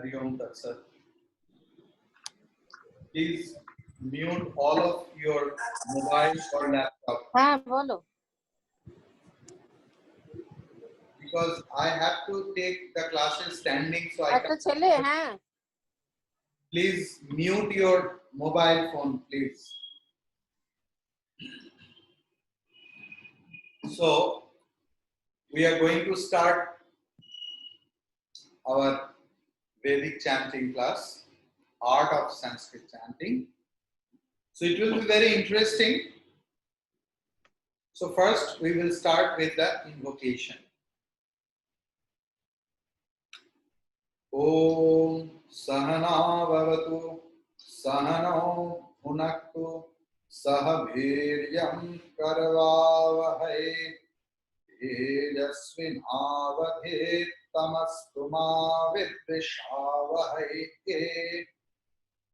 Hari Om Tat Sat. Please mute all of your mobile or laptop हाँ बोलो. because I have to take the classes standing, so I अच्छा can't. चले हाँ. Please mute your mobile phone, please. So we are going to start our Vedic chanting class, Art of Sanskrit Chanting. So it will be very interesting. So first we will start with the invocation. Om Sahana Bhavatu Sahano Bhunaktu Sahabhiryam Karvavahai Tejasvinavadhet Tamastu Ma Vidvishavahai.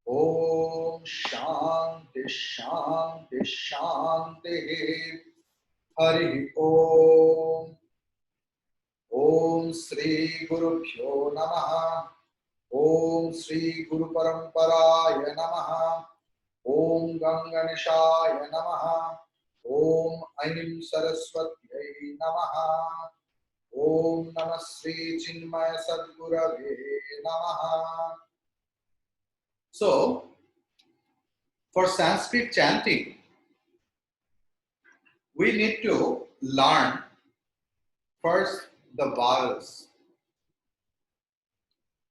Om Shanti Shanti Shanti. Hari Om. Om Sri Gurubhyo Namaha. Om Sri Guru Paramparaya Namaha. Om Ganganeshaya Namaha. Om Aim Saraswatyai Namaha. Om Namah Sri Chinmaya Sadgurave Namaha. So, for Sanskrit chanting, we need to learn first the vowels.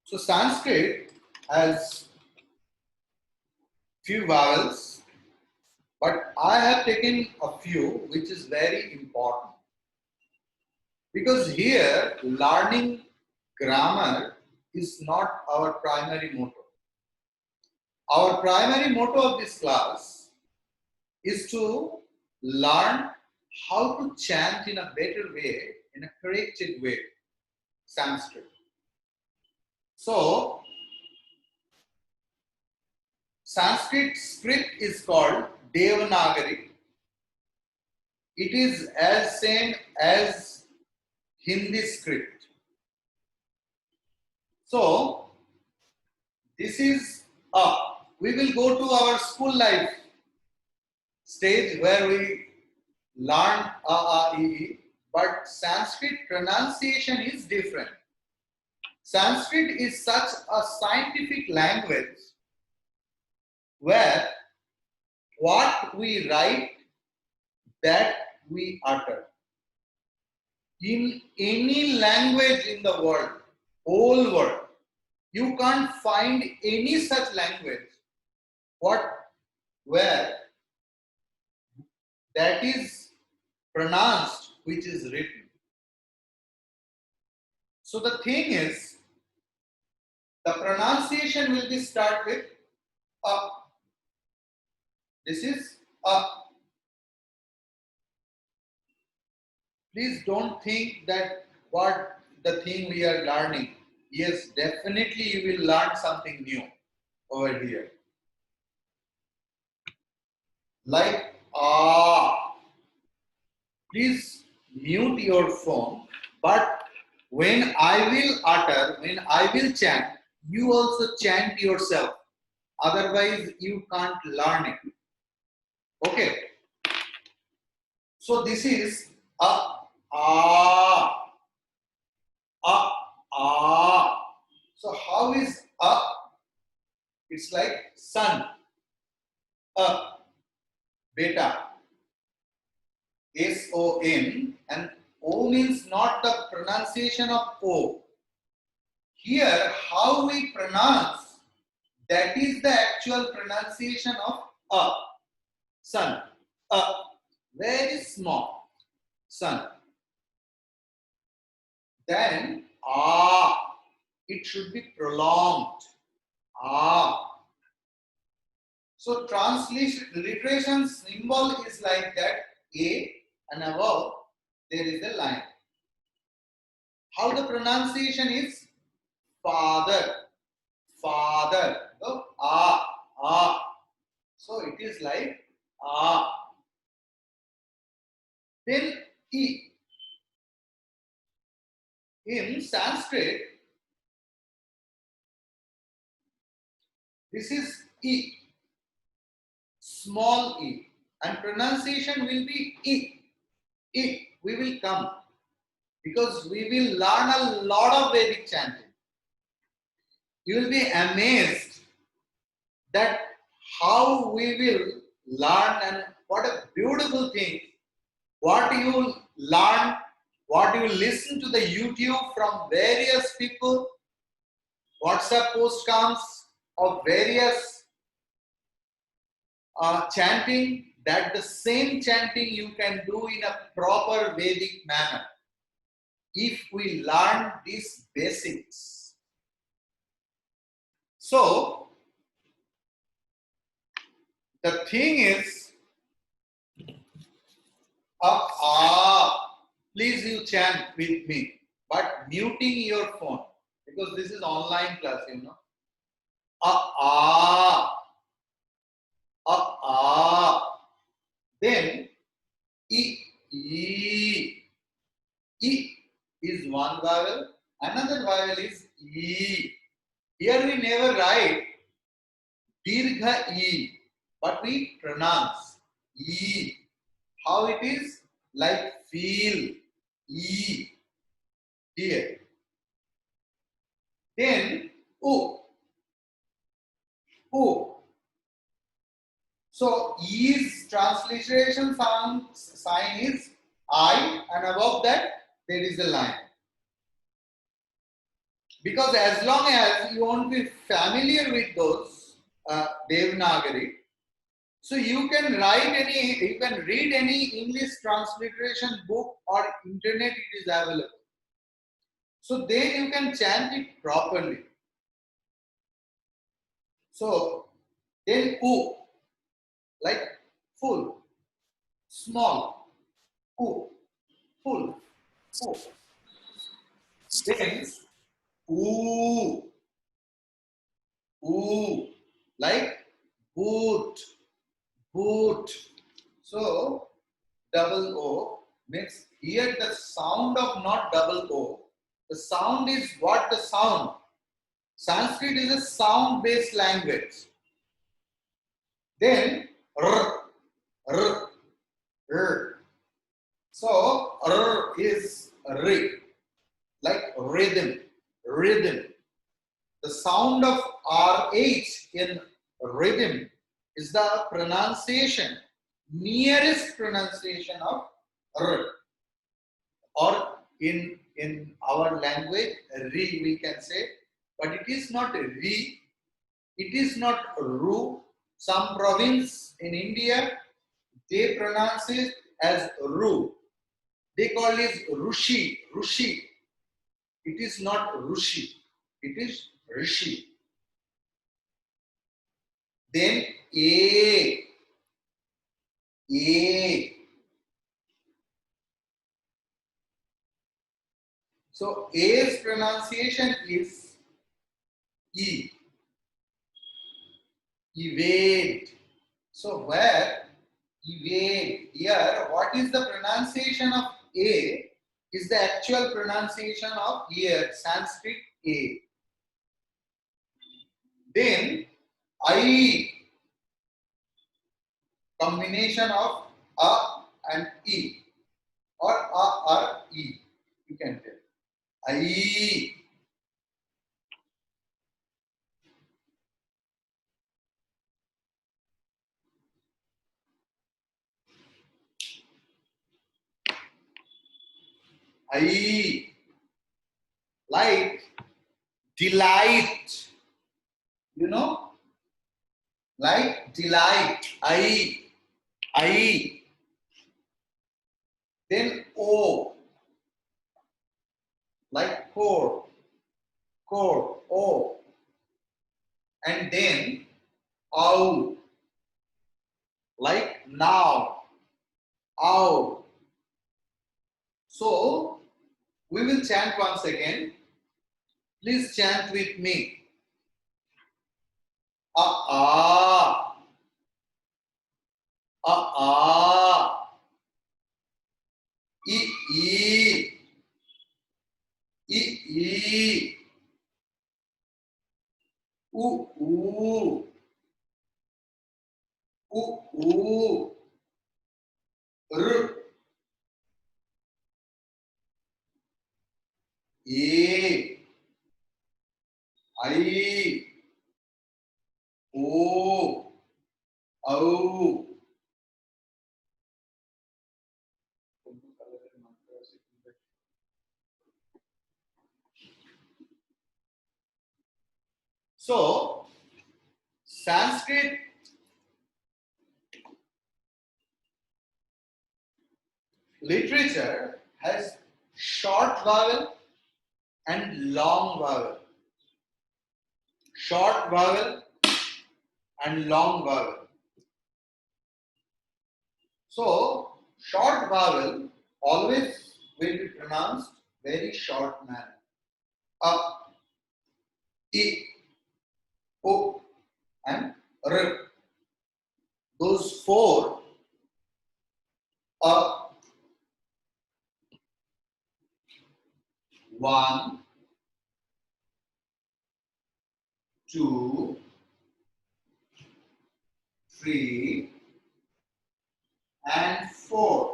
So Sanskrit has few vowels, but I have taken a few which is very important. Because here learning grammar is not our primary motto. Our primary motto of this class is to learn how to chant in a better way, in a corrected way, Sanskrit. So, Sanskrit script is called Devanagari. It is as same as Hindi script. So, this is we will go to our school life stage where we learn E, but Sanskrit pronunciation is different. Sanskrit is such a scientific language where what we write, that we utter. In any language in the world, whole world, you can't find any such language where that is pronounced which is written. So the thing is, the pronunciation will be start with up. This is up. Please don't think that what the thing we are learning. Yes, definitely you will learn something new over here. Like please mute your phone, but when I will utter, when I will chant, you also chant yourself. Otherwise, you can't learn it. Okay. So this is ah. So how is It's like sun. Beta. S-O-N, and O means not the pronunciation of O. Here, how we pronounce, that is the actual pronunciation of sun. Very small, sun. Then it should be prolonged. So transliteration symbol is like that, A, and above there is a line. How the pronunciation is? Father. Father. So, So it is like Then E. In Sanskrit, This is E, small e, and pronunciation will be E. E. We will come because we will learn a lot of Vedic chanting. You will be amazed that how we will learn, and what a beautiful thing. What you learn, what you listen to the YouTube from various people, WhatsApp post comes of various chanting, that the same chanting you can do in a proper Vedic manner if we learn these basics. So, the thing is, please you chant with me, but muting your phone because this is online class, you know. Then E, E. E is one vowel, another vowel is E. Here we never write Dirgha E, but we pronounce E. How it is? Like feel, E. Here. Then U. U. So E's transliteration sign is I, and above that there is a line. Because as long as you won't be familiar with those Devanagari, so you can read any English transliteration book or internet, it is available. So then you can chant it properly. So then U, like full, small, U, full, U. Then ooh, ooh, like boot, boot. So double O means here the sound of not double O. The sound is what the sound. Sanskrit is a sound based language. Then r, r, r. So r is ri, like rhythm, rhythm. The sound of RH in rhythm is the pronunciation, nearest pronunciation of R. Or in our language, Ri we can say, but it is not Ri, it is not Ru. Some province in India, they pronounce it as Ru. They call it Rushi, Rushi. It is not Rushi, it is Rishi. Then A. So A's pronunciation is E. Evade. So where evade, here what is the pronunciation of A is the actual pronunciation of here Sanskrit A. Then I, combination of A and E, or A or E, you can tell. I. I, like delight, you know, like delight. I. Then O, like core, O. And then ow, like now, ow. So we will chant once again. Please chant with me. Ah, e, e, e, U, U, U, U, R, A, I, O, O. So, Sanskrit literature has short vowel and long vowel. Short vowel and long vowel. So, short vowel always will be pronounced very short manner. A, I, O, and R. Those four are one, two, three, and four.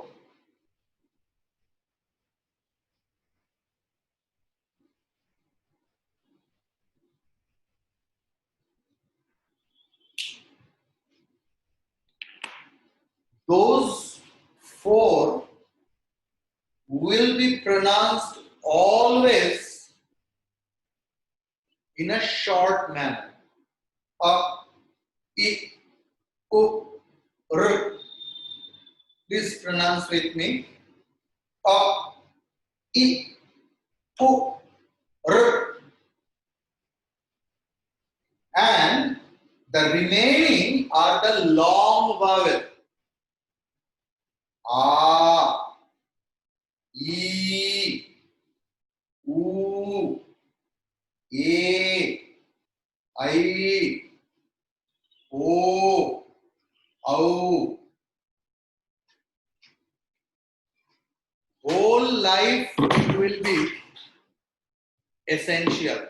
Those four will be pronounced always in a short manner. A, I, O, R. Please pronounce with me. A, I, O, R. And the remaining are the long vowel. A, E, U, A, I, O, O. Whole life it will be essential.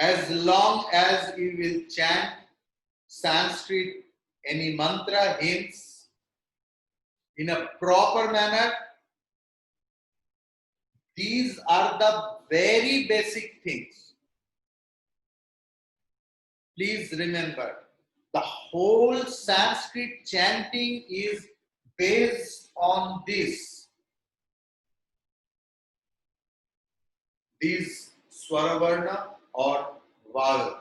As long as you will chant Sanskrit, any mantra, hymns in a proper manner, these are the very basic things. Please remember, the whole Sanskrit chanting is based on this. These Swaravarna or vowel.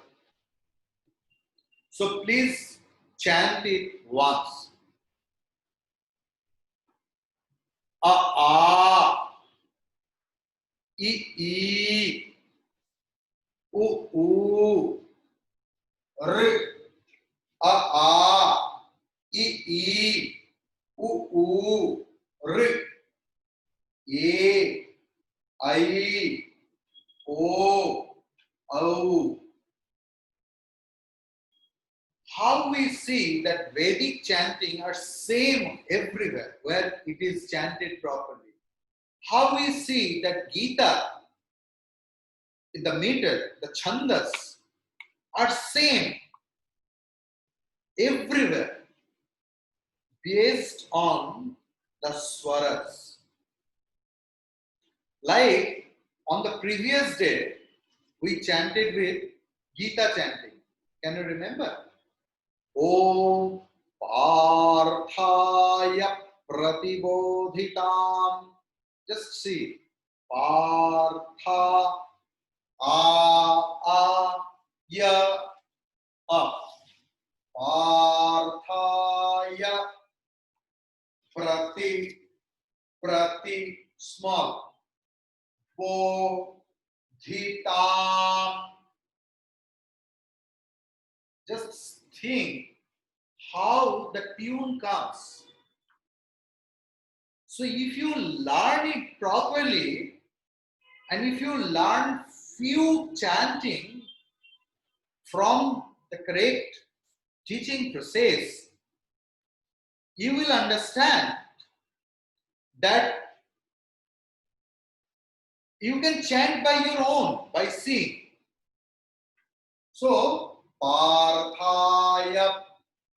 So please chant it once. A, I, U, R, A, I, U, R, A, I, O, O. How we see that Vedic chanting are same everywhere where it is chanted properly. How we see that Gita in the meter, the chandas are same everywhere based on the swaras. Like on the previous day, we chanted with Gita chanting. Can you remember? Om Parthaya Pratibodhitam. Just see. Partha Ya Parthaya Prati small Bodhitam. Just think how the tune comes. So if you learn it properly and if you learn few chanting from the correct teaching process, you will understand that you can chant by your own, by seeing. So, Parthaya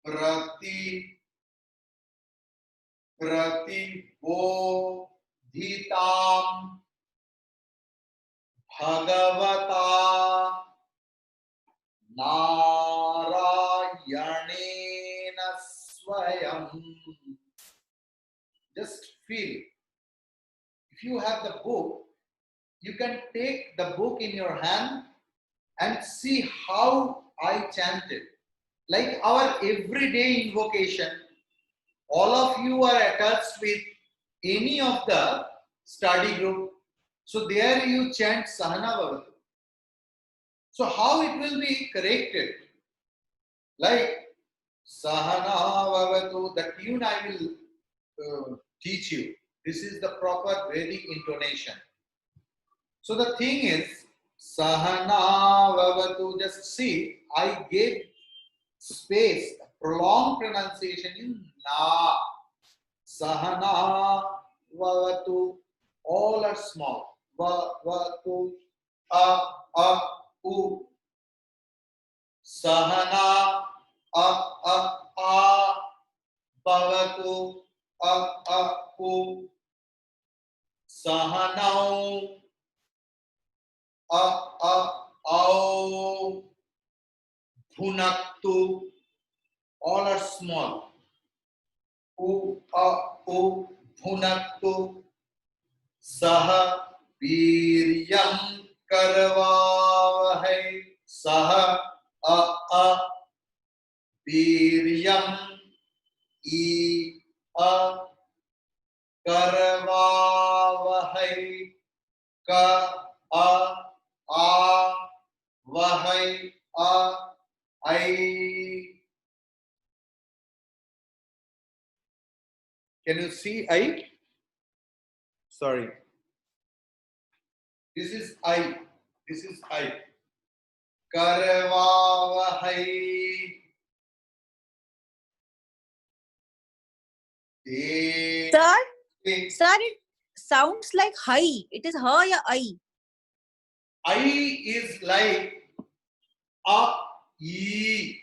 Pratibodhitam Bhagavata Narayanena Swayam. Just feel. If you have the book, you can take the book in your hand and see how I chanted. Like our everyday invocation, all of you are attached with any of the study group. So there you chant Sahana Bhavatu. So how it will be corrected? Like Sahana Bhavatu, the tune I will teach you. This is the proper Vedic intonation. So the thing is, Sahana Bhavatu, just see, I gave space, prolonged pronunciation in Na. Sahana Bhavatu, all are small. Bhavatu, A, U. Sahana, A, Bhavatu, U. Sahanau, Au. Bhunaktu, all are small. U, Bhunaktu, Saha, Viryam, Karavavahai, Saha, Viryam, Karavavahai, Vahai, I. Can you see I? Sorry. This is I. This is I. Karavavahai. Sir, sir, it sounds like hi. It is ha ya I. I is like a, e,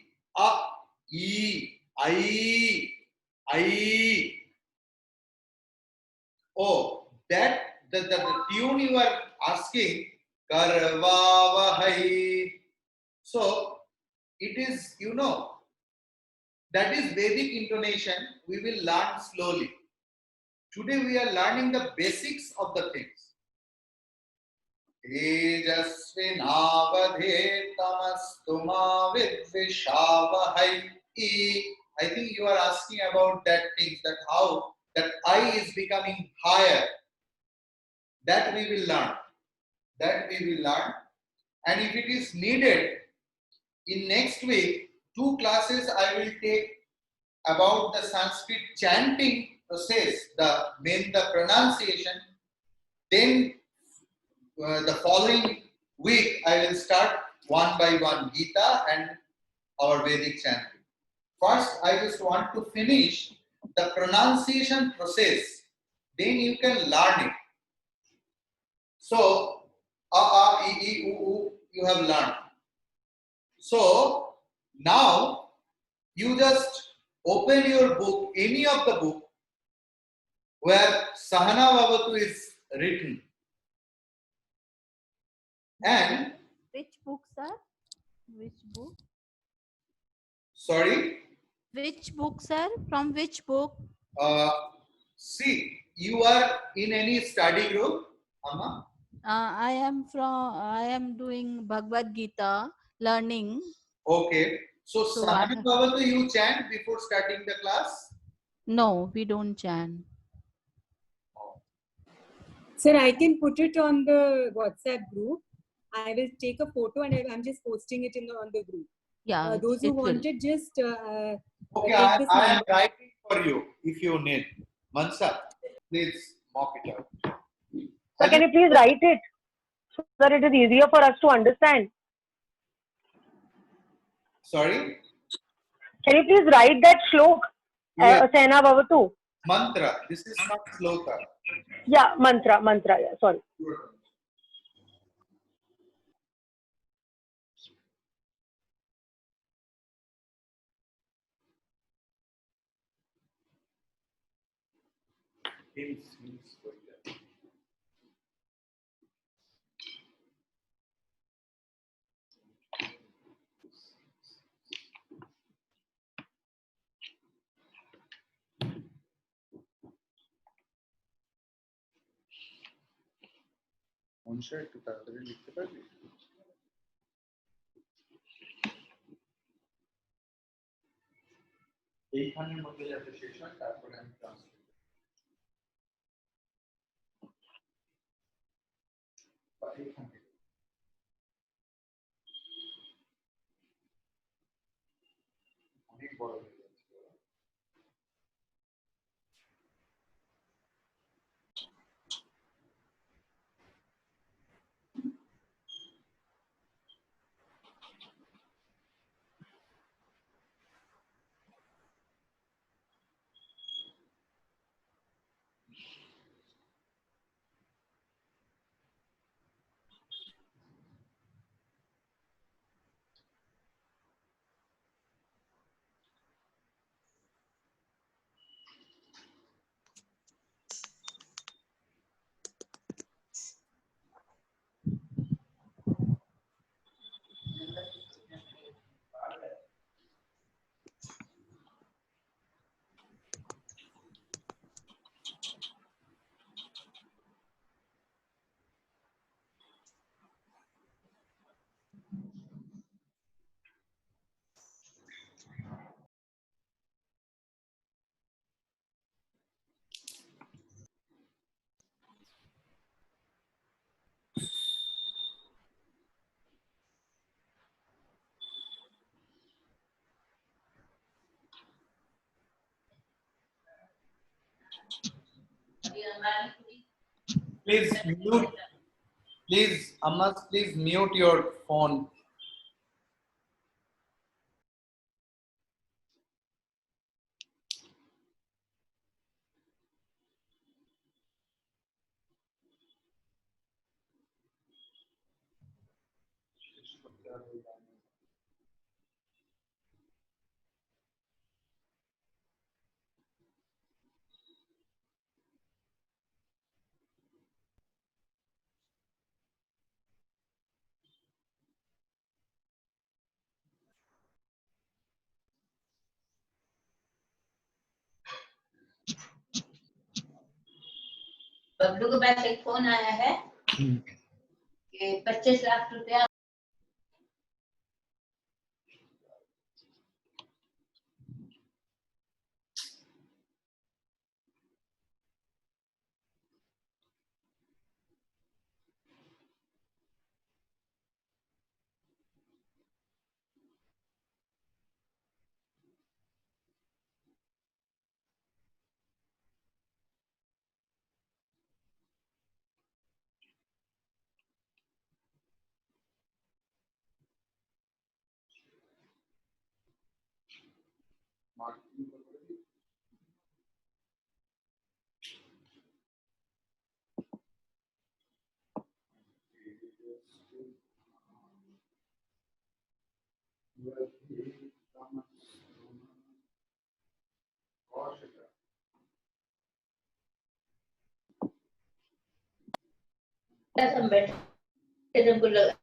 I. Oh, that the tune you are asking, Karvavahai. So it is, that is Vedic intonation. We will learn slowly. Today we are learning the basics of the things. Tejasvinavadhe tamastuma vidvishavahai. I think you are asking about that things, that how that I is becoming higher. That we will learn. And if it is needed, in next week, 2 classes I will take about the Sanskrit chanting process, the pronunciation. Then the following week I will start one by one Gita and our Vedic chanting. First, I just want to finish the pronunciation process. Then you can learn it. So, a, e, u, you have learned. So, now you just open your book, any of the book where Sahana Bhavatu is written. And Which book, sir? Which book? Sorry? Which book, sir? From which book? See, you are in any study group, Amma? I am doing Bhagavad Gita learning. Okay. So, So Sahana Bhavatu you chant before starting the class? No, we don't chant. Sir, I can put it on the WhatsApp group. I will take a photo and I'm just posting it on the group. Yeah, those who it will. want it, just okay, I am writing for you if you need. Mansa, please mop it up. So can you please write it so that it is easier for us to understand? Sorry? Can you please write that shlok? Yes. Sahana Bhavatu. Mantra. This is not sloka. Yeah, mantra. Yeah, sorry. Good. Hills going there. অংশে একটু তাড়াতাড়ি লিখতে পারবি? এইখানের মধ্যে যাতে শেষ হয় তারপরে আমি ট্রান্সলেট বা এইখান থেকে অনেক বড় হয়ে যাচ্ছে। Please mute. Please, Amas, please mute your phone. Bablu के पास एक फोन आया है कि 25 लाख रुपया हम बैठे तुमको लगा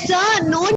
Sir, no.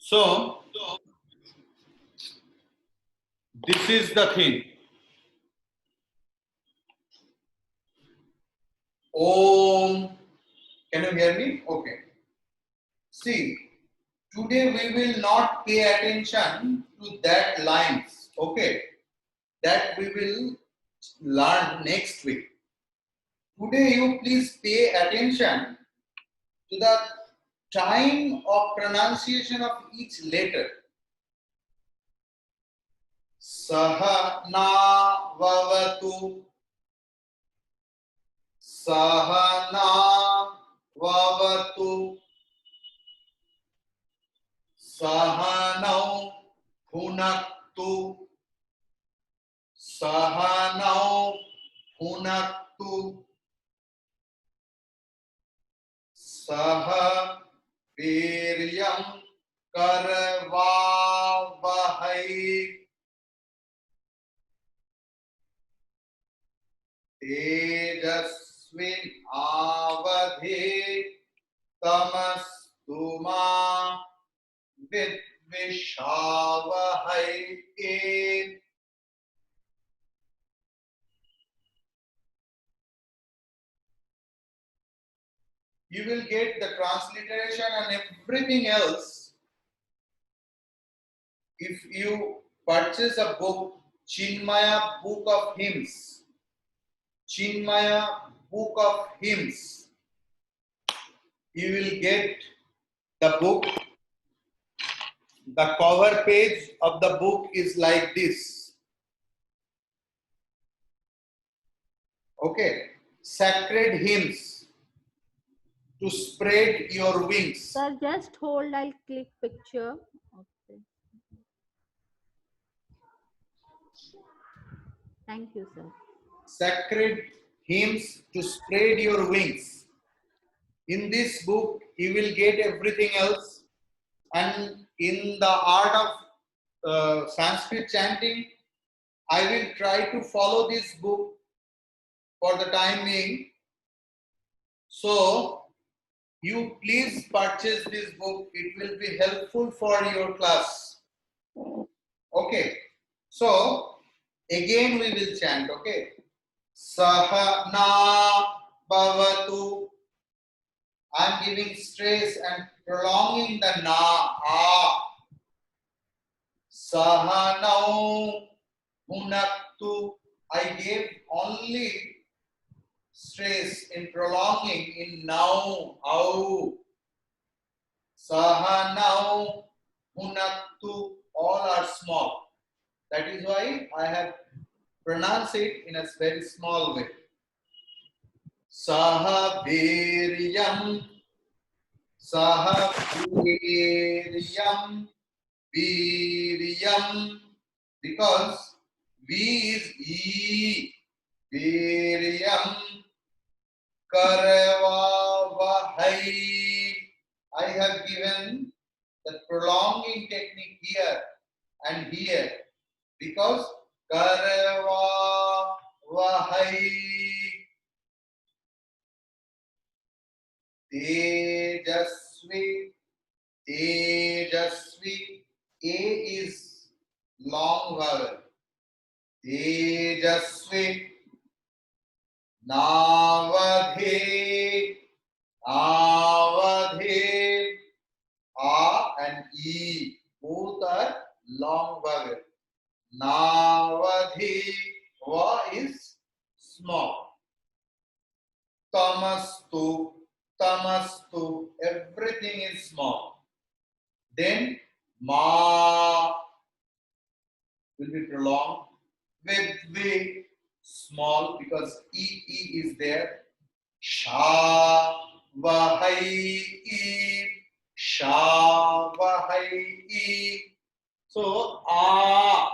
So, this is the thing. Om. Can you hear me? Okay. See, today we will not pay attention to that lines. Okay. That we will learn next week. Today you please pay attention to the time of pronunciation of each letter. Sahana vavatu. Sahana vavatu. Sahanau bhunaktu. Sahanau bhunaktu. Saha viryam karvavahai. Tejasvin avadhe tamastuma vidvishavahai. You will get the transliteration and everything else if you purchase a book, Chinmaya Book of Hymns. Chinmaya Book of Hymns. You will get the book. The cover page of the book is like this. Okay. Sacred hymns to spread your wings. Sir, just hold. I'll click picture. Okay. Thank you, sir. Sacred hymns to spread your wings. In this book, you will get everything else. And in the art of Sanskrit chanting, I will try to follow this book for the time being. So, you please purchase this book. It will be helpful for your class. Okay. So, again we will chant. Okay. Sahana bhavatu. I am giving stress and prolonging the na. Ah. Sahanau Bhunaktu. I gave only stress in prolonging in now. Au. Sahanau Bhunaktu. All are small. That is why I have pronounced it in a very small way. Saha Viryam. Saha Viryam. Viryam. Because V is E. Viryam. Karavavahai. I have given the prolonging technique here and here because Karavavahai. Tejasvi. Tejasvi. A is long vowel. Tejasvi. Navadhe. Navadhe. A and E. Both are long vowel. Navadhe. Va is small. Tamastu. Tamastu. Everything is small. Then Ma will be prolonged. Vidvi, small because E is there. Sha Vahai E. Sha Vahai E. So A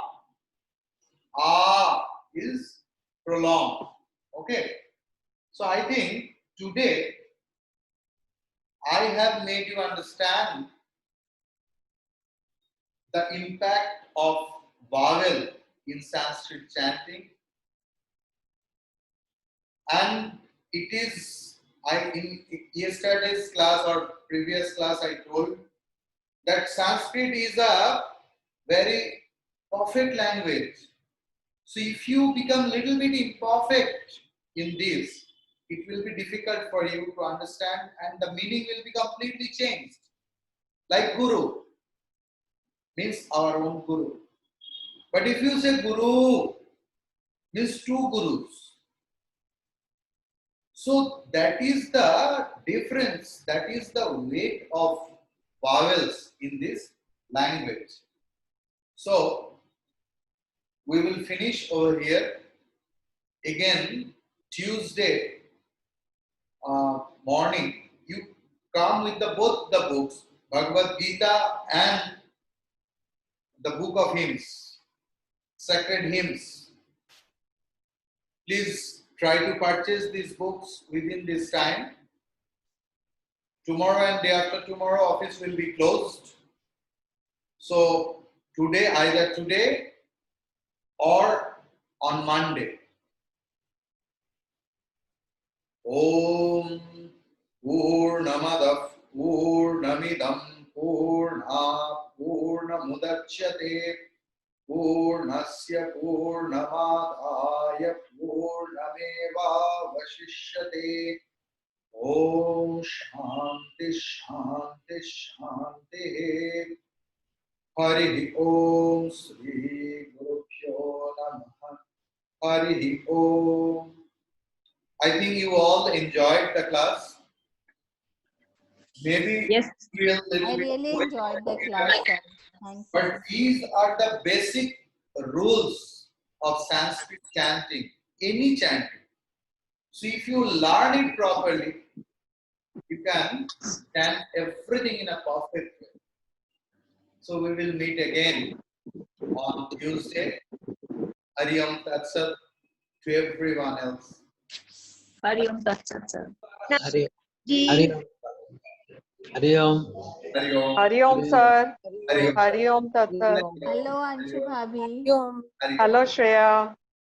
is prolonged. Okay. So I think today I have made you understand the impact of vowel in Sanskrit chanting, and it is in yesterday's class or previous class I told that Sanskrit is a very perfect language. So if you become little bit imperfect in this, it will be difficult for you to understand and the meaning will be completely changed. Like Guru means our own Guru. But if you say Guru means two Gurus. So that is the difference, that is the weight of vowels in this language. So we will finish over here. Again, Tuesday morning, you come with both the books, Bhagavad Gita and the book of hymns, sacred hymns. Please try to purchase these books within this time. Tomorrow and day after tomorrow, office will be closed. So today, either today or on Monday. Om Purnamadav Purnamidam Purna Purnamudachyate Purnasya Purnamadaya Purnameva Vashishyate. Om Shanti Shanti Shanti. Hari Om Sri Gurubhyo Namaha. Hari Om. I think you all enjoyed the class. Maybe Yes. you will I really enjoyed the class, sir. Thank you. But these are the basic rules of Sanskrit chanting, any chanting. So if you learn it properly, you can chant everything in a perfect way. So we will meet again on Tuesday. Hari Om Tat Sat to everyone else. Hari Om Tat Sat, sir. Hari Ji. Hari Om. Hari Om. Hari Om, sir. Hari Om. Hari Om, Tat Sat. Hello, Anshu Bhabhi. Hari Om. Hello, Shreya.